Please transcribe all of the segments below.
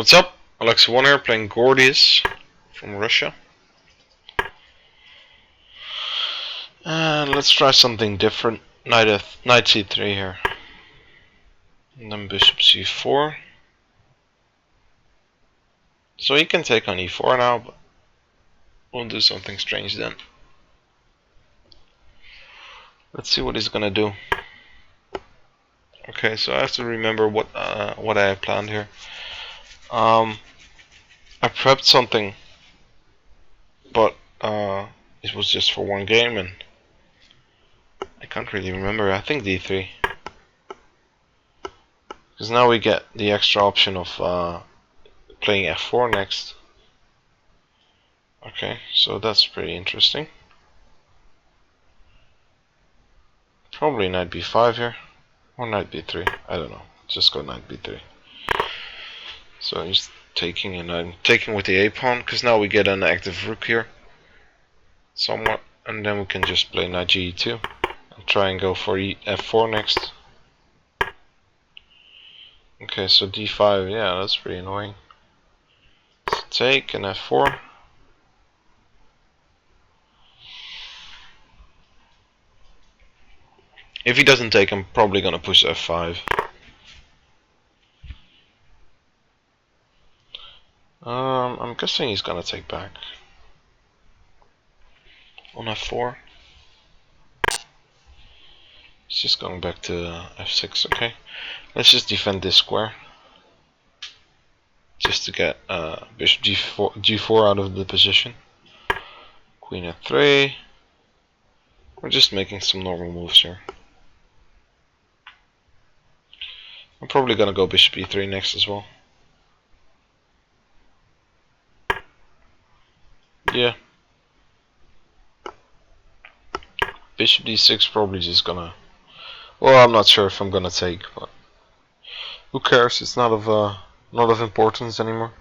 What's up? alexy1 here playing Gordius from Russia. And let's try something different. Knight c3 here. And then bishop c4. So he can take on e4 now, but we'll do something strange then. Let's see what he's gonna do. Okay, so I have to remember what I have planned here. I prepped something, but it was just for one game, and I can't really remember. I think d3, because now we get the extra option of playing f4 next. Okay, so that's pretty interesting. Probably knight b5 here, or knight b3. I don't know. Just go knight b3. So he's taking, and I'm taking with the a pawn, because now we get an active rook here, somewhat, and then we can just play knight ge2 and try and go for f4 next. Okay, so d5, yeah, that's pretty annoying. So take and f4. If he doesn't take, I'm probably gonna push f5. I'm guessing he's gonna take back on f4. He's just going back to f6. Okay, let's just defend this square, just to get bishop g4 out of the position. Queen f3. We're just making some normal moves here. I'm probably gonna go bishop e3 next as well. Yeah. Bishop d6 probably just gonna... Well, I'm not sure if I'm gonna take, but who cares? It's not of importance anymore.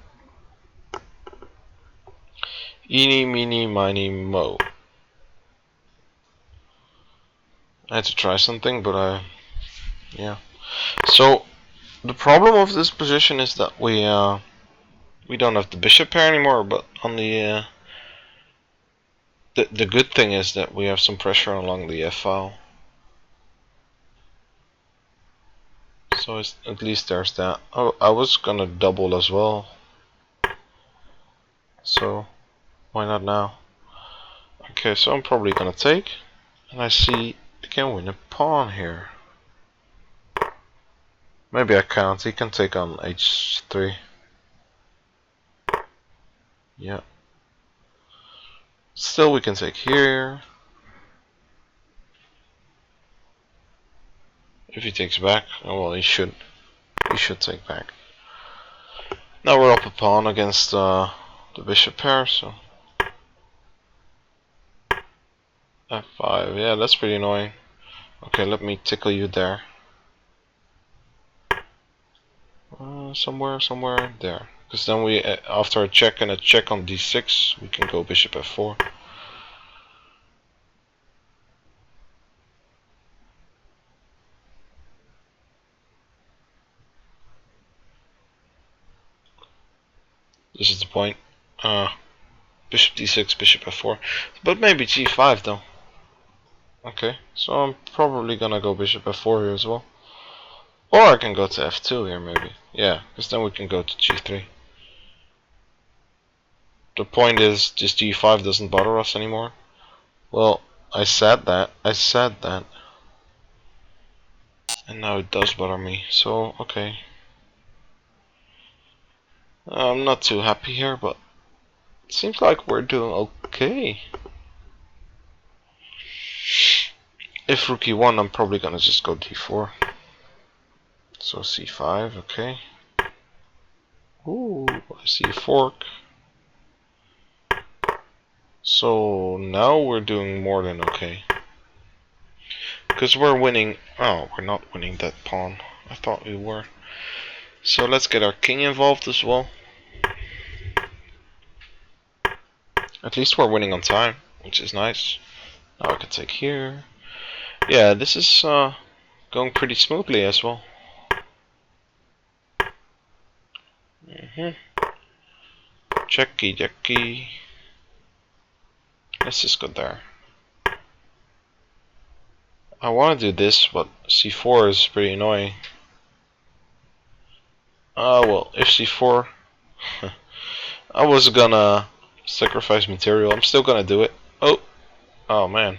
Eeny, meeny, miny, mo. I had to try something, but yeah. So the problem of this position is that we don't have the bishop pair anymore. But on the good thing is that we have some pressure along the f file. So at least there's that. Oh, I was gonna double as well. So why not now? Okay, so I'm probably gonna take, and I see I can win a pawn here. Maybe I can't. He can take on h3. Yeah. Still, we can take here. If he takes back, oh well, he should take back. Now we're up a pawn against the bishop pair, so f5. Yeah, that's pretty annoying. Okay, let me tickle you there. Somewhere there. Because then we, after a check and a check on d6, we can go bishop f4. This is the point. Bishop d6, bishop f4. But maybe g5 though. Okay, so I'm probably gonna go bishop f4 here as well. Or I can go to f2 here maybe. Yeah, because then we can go to g3. The point is, this g5 doesn't bother us anymore. Well, I said that. And now it does bother me. So, okay. I'm not too happy here, but it seems like we're doing okay. If rook e1, I'm probably gonna just go d4. So c5, okay. Ooh, I see a fork. So now we're doing more than okay. Because we're winning. Oh, we're not winning that pawn. I thought we were. So let's get our king involved as well. At least we're winning on time, which is nice. Now I can take here. Yeah, this is going pretty smoothly as well. Checky, checky. Let's just go there. I want to do this, but c4 is pretty annoying. Well, if c4, I was gonna sacrifice material. I'm still gonna do it. Oh man.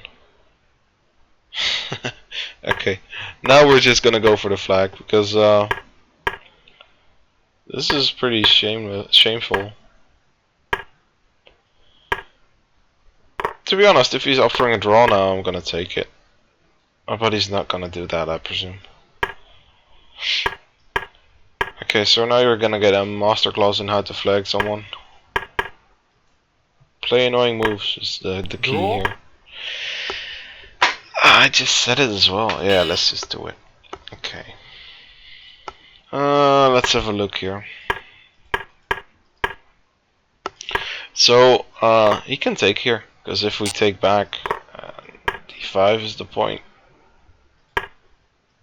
Okay, now we're just gonna go for the flag because this is pretty shameful. To be honest, if he's offering a draw now, I'm gonna take it. But he's not gonna do that, I presume. Okay, so now you're gonna get a masterclass in how to flag someone. Play annoying moves is the key here. I just said it as well. Yeah, let's just do it. Okay. Let's have a look here. So, he can take here, because if we take back, d5 is the point.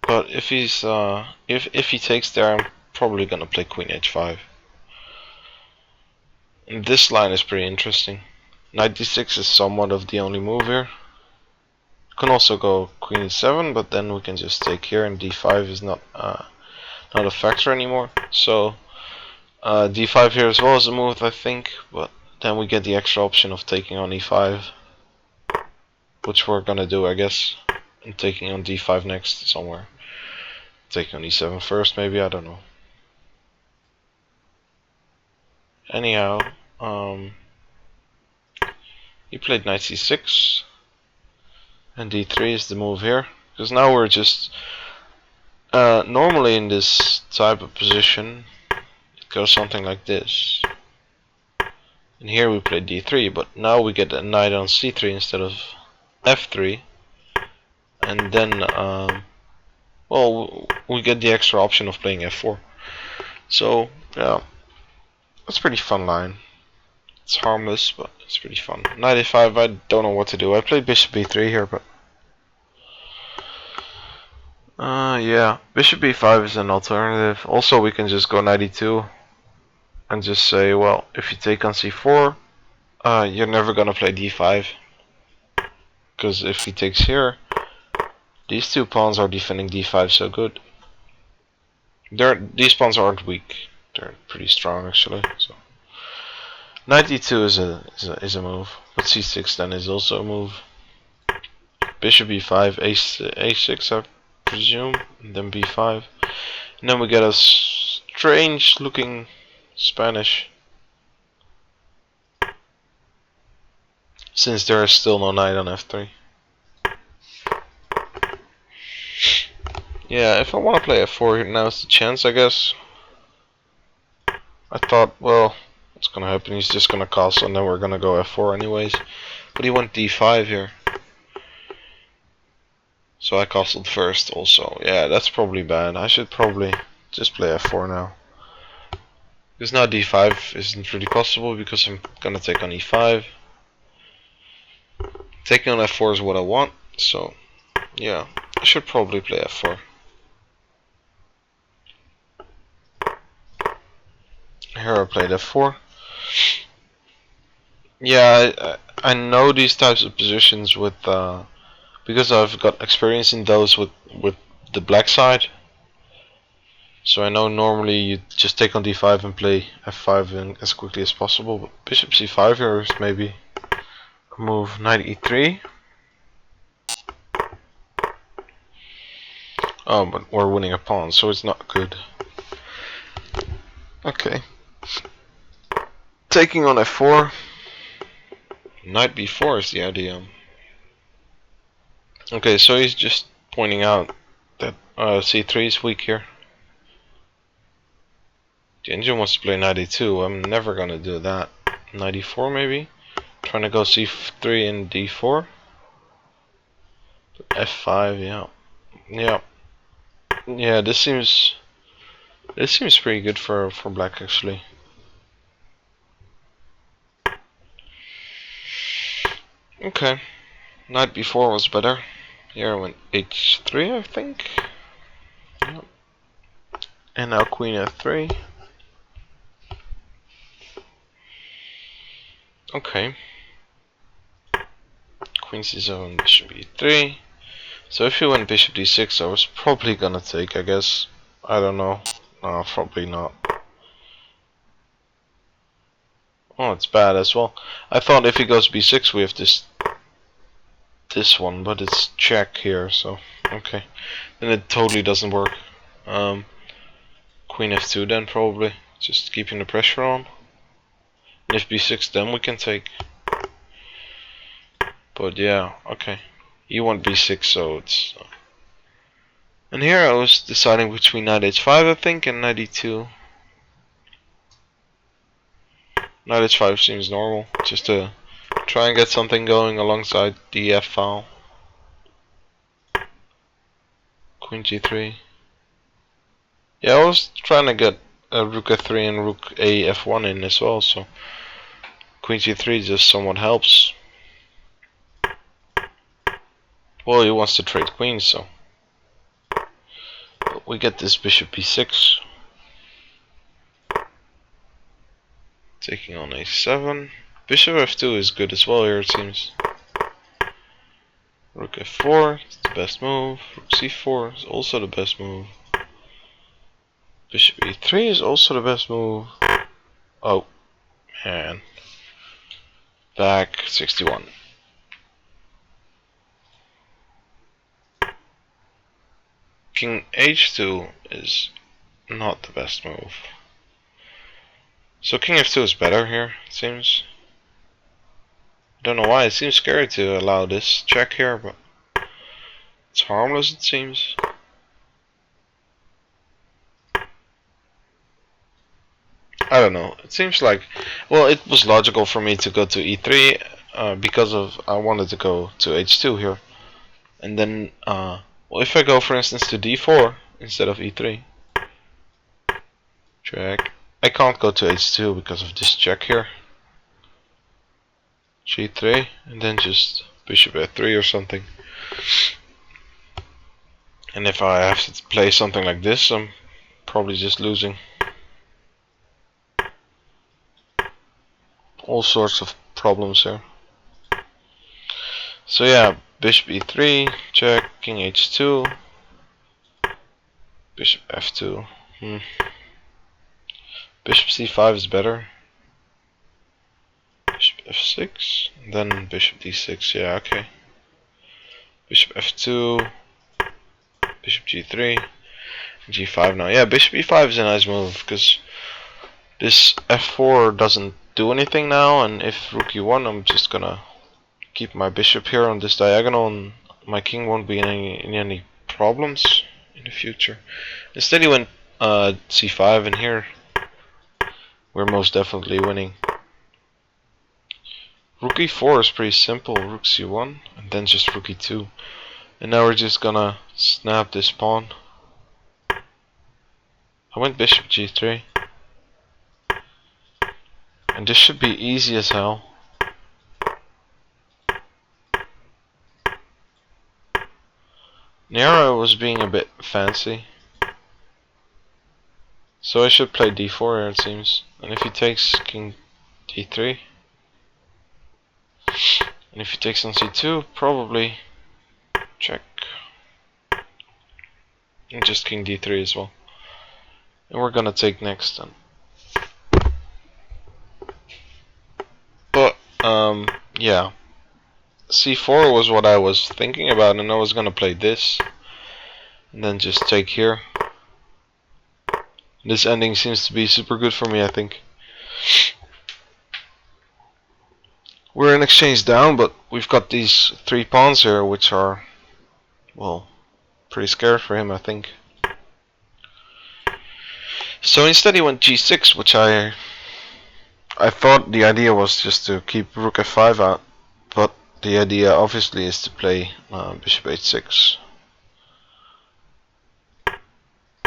But if he's, if he takes there, I'm probably gonna play queen h5. And this line is pretty interesting. Knight d6 is somewhat of the only move here. Can also go queen e7, but then we can just take here, and d5 is not a factor anymore. So d5 here as well is a move, I think, but then we get the extra option of taking on e5, which we're gonna do, I guess, and taking on d5 next somewhere. Taking on e7 first, maybe, I don't know. Anyhow, he played knight c6, and d3 is the move here, because now we're just normally in this type of position it goes something like this, and here we play d3, but now we get a knight on c3 instead of f3, and then well, we get the extra option of playing f4. So yeah, that's a pretty fun line. It's harmless, but it's pretty fun. Knight a5, I don't know what to do. I played bishop b3 here, but yeah, bishop b5 is an alternative. Also, we can just go knight e2 and just say, well, if you take on c4, you're never gonna play d5, because if he takes here, these two pawns are defending d5 so good. These pawns aren't weak; they're pretty strong actually. So knight e2 is a move, but c6 then is also a move. Bishop e5, a6 I presume, and then b5, and then we get a strange looking Spanish, since there is still no knight on f3. Yeah, if I want to play f4, now's the chance, I guess. I thought, well, what's gonna happen? He's just gonna castle, and then we're gonna go f4 anyways. But he went d5 here, so I castled first. Also, yeah, that's probably bad. I should probably just play f4 now, because now d5 isn't really possible because I'm gonna take on e5. Taking on f4 is what I want, so yeah, I should probably play f4. Here I played f4. Yeah, I know these types of positions with because I've got experience in those with the black side. So I know normally you just take on d5 and play f5 as quickly as possible. But bishop c5 here is maybe a move. Knight e3. Oh, but we're winning a pawn, so it's not good. Okay. Taking on f4. Knight b4 is the idea. Okay, so he's just pointing out that c3 is weak here. The engine wants to play knight e2. I'm never gonna do that. Knight e4 maybe. Trying to go c3 and d4. f5, yeah. Yeah, this seems pretty good for black actually. Okay, knight b4 was better. Here I went h3, I think. Yep. And now queen f3. Okay. Queen c7, bishop e3. So if you went bishop d6, I was probably gonna take, I guess. I don't know. No, probably not. Oh, it's bad as well. I thought if he goes b6 we have this one, but it's check here, so okay. Then it totally doesn't work. Queen f2 then probably, just keeping the pressure on. And if b6 then we can take. But yeah, okay. You want b6, so it's... And here I was deciding between knight h5 I think and knight e2. Knight h5 seems normal, just to try and get something going alongside the f file. Queen g3. Yeah, I was trying to get rook f3 and rook a f1 in as well, so queen g3 just somewhat helps. Well, he wants to trade queens, so we get this bishop b6. Taking on a7. Bishop f2 is good as well here, it seems. Rook f4 is the best move. Rook c4 is also the best move. Bishop e3 is also the best move. Oh, man. Back 61. King h2 is not the best move. So king f2 is better here, it seems. I don't know why, it seems scary to allow this check here, but it's harmless, it seems. I don't know, it seems like, well, it was logical for me to go to e3 because of I wanted to go to h2 here. And then, well, if I go for instance to d4 instead of e3, check. I can't go to h2 because of this check here. g3 and then just bishop f3 or something. And if I have to play something like this, I'm probably just losing. All sorts of problems here. So yeah, bishop e3, check, king h2, bishop f2. Bishop c5 is better. Bishop f6, and then bishop d6, yeah, okay. Bishop f2, bishop g3, g5 now. Yeah, bishop e5 is a nice move, because this f4 doesn't do anything now, and if rook e1, I'm just gonna keep my bishop here on this diagonal, and my king won't be in any problems in the future. Instead he went c5, and here we're most definitely winning. Rook e4 is pretty simple, rook c1, and then just rook e2. And now we're just gonna snap this pawn. I went bishop g3. And this should be easy as hell. Nero was being a bit fancy. So I should play d4 here, it seems. And if he takes king d3. And if he takes on c2, probably check. And just king d3 as well. And we're gonna take next then. But, yeah. c4 was what I was thinking about, and I was gonna play this. And then just take here. This ending seems to be super good for me, I think. We're in exchange down, but we've got these 3 pawns here, which are, well, pretty scary for him, I think. So instead he went g6, which I thought the idea was just to keep rook f5 out, but the idea obviously is to play bishop h6,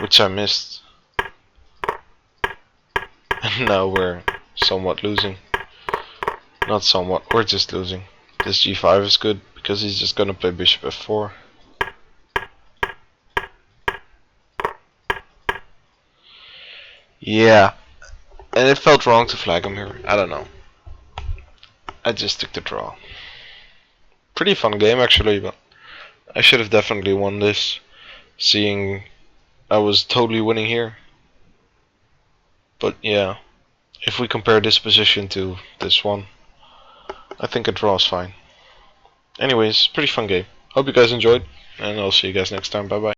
which I missed. And now we're somewhat losing. Not somewhat, we're just losing. This g5 is good because he's just gonna play bishop f4. Yeah, and it felt wrong to flag him here. I don't know. I just took the draw. Pretty fun game actually, but I should have definitely won this, seeing I was totally winning here. But yeah, if we compare this position to this one, I think a draw is fine. Anyways, pretty fun game. Hope you guys enjoyed, and I'll see you guys next time. Bye bye.